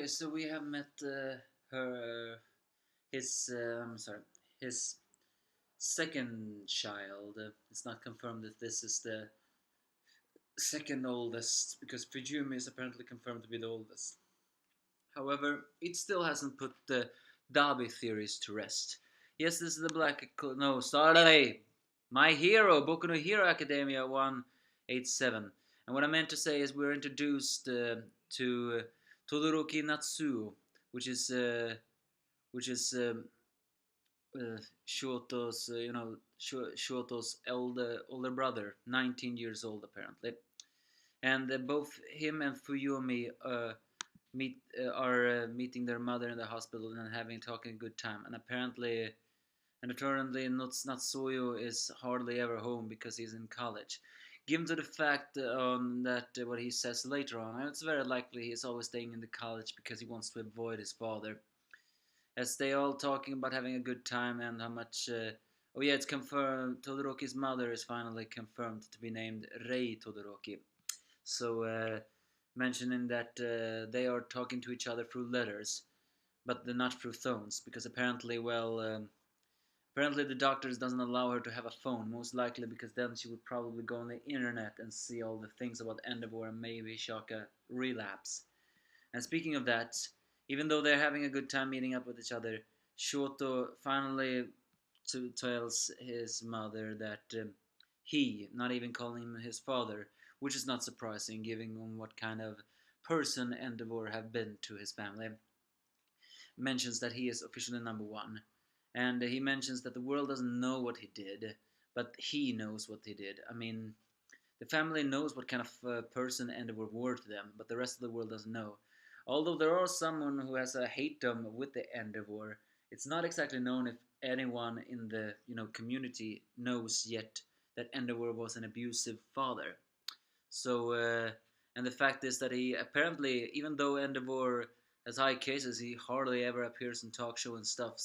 so we have met her, his, sorry, his second child. It's not confirmed if this is the second oldest, because Fujimi is apparently confirmed to be the oldest. However, it still hasn't put the Dabi theories to rest. Yes, this is the Black. No, sorry! My Hero, Boku no Hero Academia 187. And what I meant to say is we're introduced to Todoro-kill Natsuo, which is which is Shoto's Shoto's older brother, 19 years old apparently, and both him and Fuyumi are meeting their mother in the hospital and having talking a good time, and apparently Natsuyo is hardly ever home because he's in college. Given to the fact on that what he says later on, it's very likely he's always staying in the college because he wants to avoid his father, as they all talking about having a good time and how much. Oh yeah, it's confirmed. Todoroki's mother is finally confirmed to be named Rei Todoroki. So mentioning that they are talking to each other through letters, but they're not through phones because apparently the doctors doesn't allow her to have a phone. Most likely because then she would probably go on the internet and see all the things about Endevor and maybe shock a relapse. And speaking of that, even though they're having a good time meeting up with each other, Shoto finally tells his mother that he, not even calling him his father, which is not surprising given what kind of person Endevor have been to his family, mentions that he is officially number one. And he mentions that the world doesn't know what he did, but he knows what he did. I mean, the family knows what kind of person Endevor were to them, but the rest of the world doesn't know. Although there are someone who has a hate with the Endevor, it's not exactly known if anyone in the community knows yet that Endevor was an abusive father. So, and the fact is that he apparently, even though Endevor has high cases, he hardly ever appears in talk show and stuff.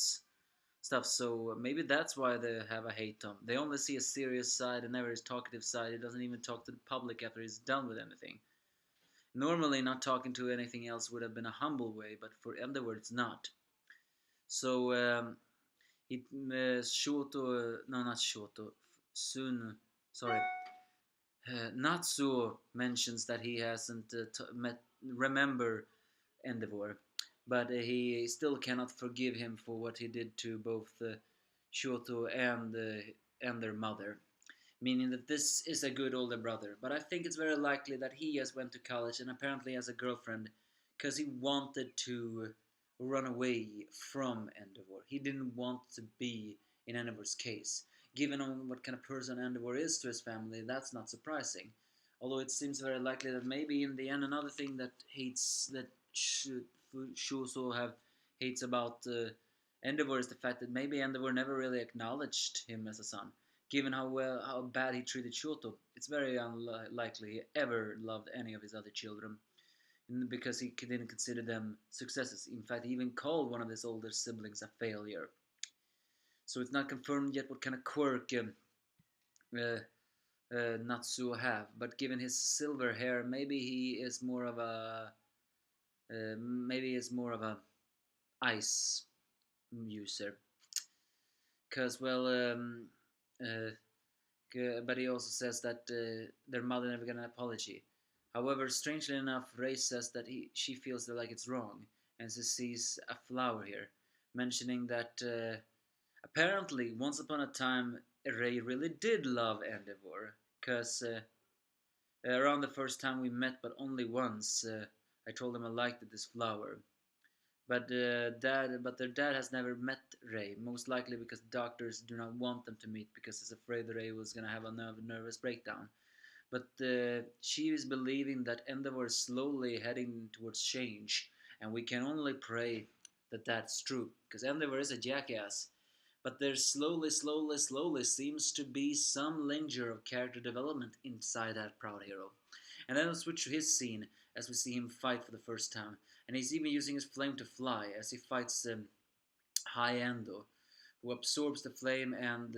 So maybe that's why they have a hate on. They only see a serious side and never his talkative side. He doesn't even talk to the public after he's done with anything. Normally, not talking to anything else would have been a humble way, but for Endevor, it's not. So Shoto, no, not Shoto, soon, sorry, Natsuo mentions that he hasn't remember Endevor, but he still cannot forgive him for what he did to both Shoto and their mother, meaning that this is a good older brother. But I think it's very likely that he has went to college and apparently has a girlfriend because he wanted to run away from Endevor. He didn't want to be in Endevor's case. Given on what kind of person Endevor is to his family, that's not surprising. Although it seems very likely that maybe in the end another thing that should also have hates about Endevor is the fact that maybe Endevor never really acknowledged him as a son. Given how bad he treated Shoto, it's very unlikely he ever loved any of his other children, because he didn't consider them successes. In fact, he even called one of his older siblings a failure. So it's not confirmed yet what kind of quirk uh, Natsuo have, but given his silver hair, maybe he is more of a ice user. Because uh, but he also says that their mother never got an apology. However, strangely enough, Ray says that she feels that like it's wrong, and she sees a flower here, mentioning that apparently once upon a time Ray really did love Endevor, because around the first time we met, but only once, I told him I liked this flower. But their dad has never met Ray, most likely because doctors do not want them to meet because he's afraid Ray was gonna have a nervous breakdown. But she is believing that Endeavor is slowly heading towards change, and we can only pray that that's true, because Endeavor is a jackass. But there slowly seems to be some linger of character development inside that proud hero. And then we'll switch to his scene as we see him fight for the first time, and he's even using his flame to fly as he fights High Endo, who absorbs the flame and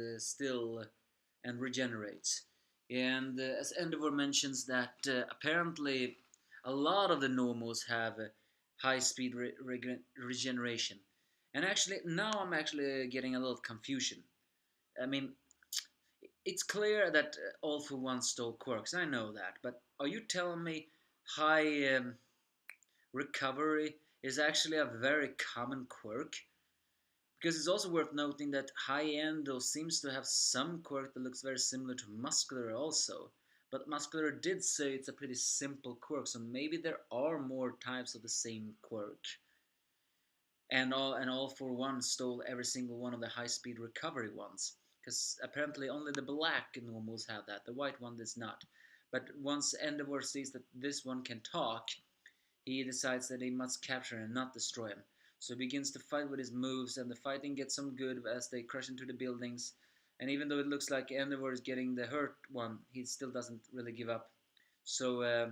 and regenerates. And as Endevor mentions that apparently a lot of the Nomos have high speed regeneration. And actually, now I'm actually getting a little confusion. I mean, it's clear that All for One stole quirks. I know that, but are you telling me high recovery is actually a very common quirk? Because it's also worth noting that High Endo seems to have some quirk that looks very similar to Muscular also. But Muscular did say it's a pretty simple quirk, so maybe there are more types of the same quirk. And all for one stole every single one of the high speed recovery ones. Because apparently only the black normals have that, the white one does not. But once Endevor sees that this one can talk, he decides that he must capture and not destroy him. So he begins to fight with his moves, and the fighting gets some good as they crash into the buildings. And even though it looks like Endevor is getting the hurt one, he still doesn't really give up. So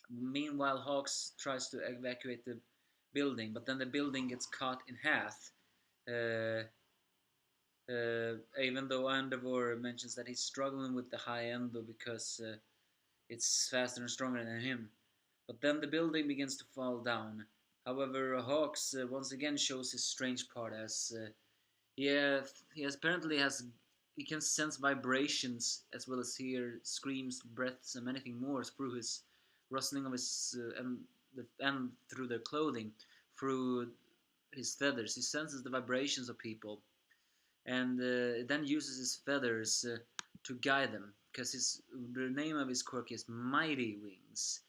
meanwhile, Hawks tries to evacuate the building, but then the building gets cut in half. Uh, Even though Endevor mentions that he's struggling with the high endo because it's faster and stronger than him. But then the building begins to fall down. However, Hawks once again shows his strange part as he apparently has he can sense vibrations as well as hear screams, breaths, and anything more through his rustling of his and through their clothing, through his feathers. He senses the vibrations of people, and then uses his feathers to guide them. Because the name of his quirk is Mighty Wings.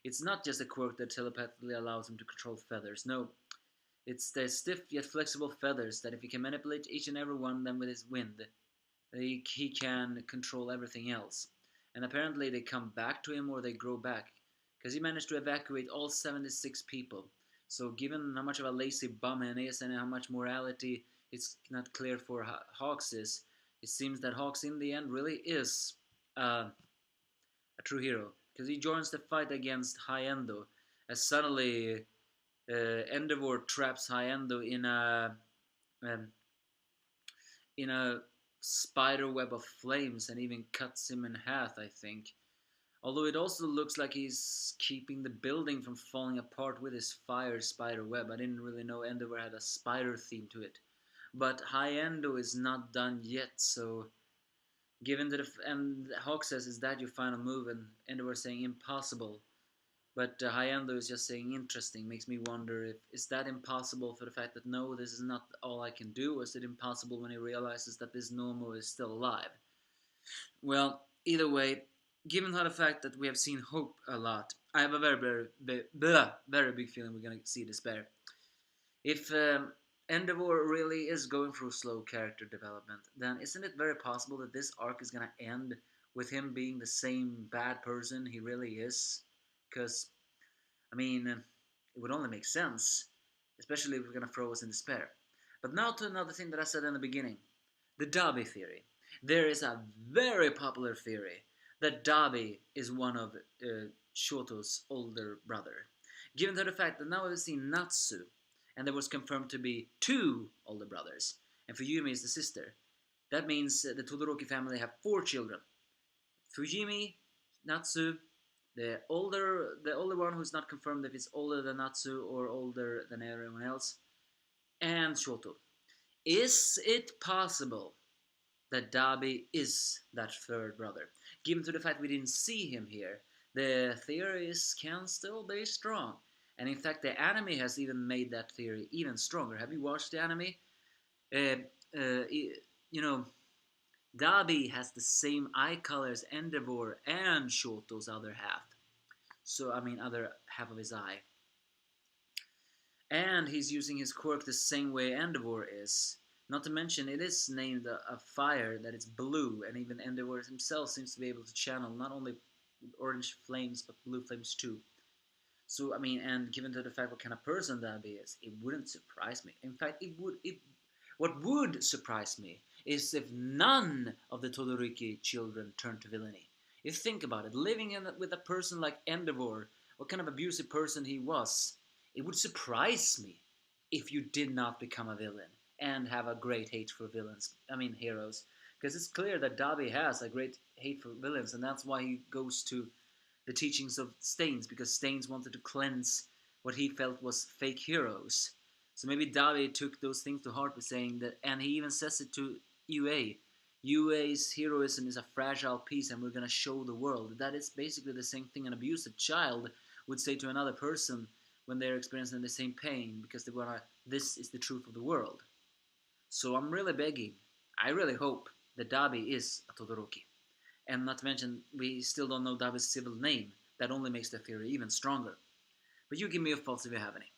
It's not just a quirk that telepathically allows him to control feathers. No, it's the stiff yet flexible feathers that if he can manipulate each and every one of them with his wind, he can control everything else. And apparently they come back to him or they grow back. Because he managed to evacuate all 76 people. So given how much of a lazy bum he is and how much morality it's not clear for Hawks is, it seems that Hawks in the end really is a true hero. Because he joins the fight against High Endo. As suddenly Endevor traps High Endo um, in a spider web of flames and even cuts him in half, I think. Although it also looks like he's keeping the building from falling apart with his fire spider web. I didn't really know Endevor had a spider theme to it. But High Endo is not done yet, so given that and Hawk says, is that your final move? And Endevor saying impossible. But Hyendo is just saying interesting. Makes me wonder if is that impossible for the fact that no, this is not all I can do, or is it impossible when he realizes that this Nomu is still alive? Well, either way, given how the fact that we have seen Hope a lot, I have a very big feeling we're gonna see despair. If Endevor really is going through slow character development, then isn't it very possible that this arc is gonna end with him being the same bad person he really is? Because I mean, it would only make sense, especially if we're going to throw us in despair. But now to another thing that I said in the beginning, the Dabi theory. There is a very popular theory that Dabi is one of Shoto's older brother. Given to the fact that now we've seen Natsu, and there was confirmed to be two older brothers, and Fuyumi is the sister. That means the Todoroki family have four children. Fujimi, Natsu, the older one who's not confirmed if he's older than Natsu or older than everyone else, and Shoto. Is it possible that Dabi is that third brother? Given to the fact we didn't see him here, the theories can still be strong. And in fact, the anime has even made that theory even stronger. Have you watched the anime? Uh, you know, Dabi has the same eye color as Endevor and Shoto's other half. So, I mean, other half of his eye. And he's using his quirk the same way Endevor is. Not to mention, it is named a fire that is blue, and even Endevor himself seems to be able to channel not only orange flames, but blue flames too. So, I mean, and given to the fact what kind of person Dabi is, it wouldn't surprise me. In fact, what would surprise me is if none of the Todoroki children turned to villainy. If you think about it, living with a person like Endevor, what kind of abusive person he was, it would surprise me if you did not become a villain and have a great hate for villains. I mean, heroes. Because it's clear that Dabi has a great hate for villains, and that's why he goes to the teachings of Staines, because Staines wanted to cleanse what he felt was fake heroes. So maybe Davi took those things to heart by saying that, and he even says it to UA. UA's heroism is a fragile piece, and we're gonna show the world. That is basically the same thing an abusive child would say to another person when they're experiencing the same pain, because they wanna. This is the truth of the world. So I'm really begging. I really hope that Dabi is a Todoroki. And not to mention, we still don't know Dabi's civil name. That only makes the theory even stronger. But you give me your thoughts if you have any.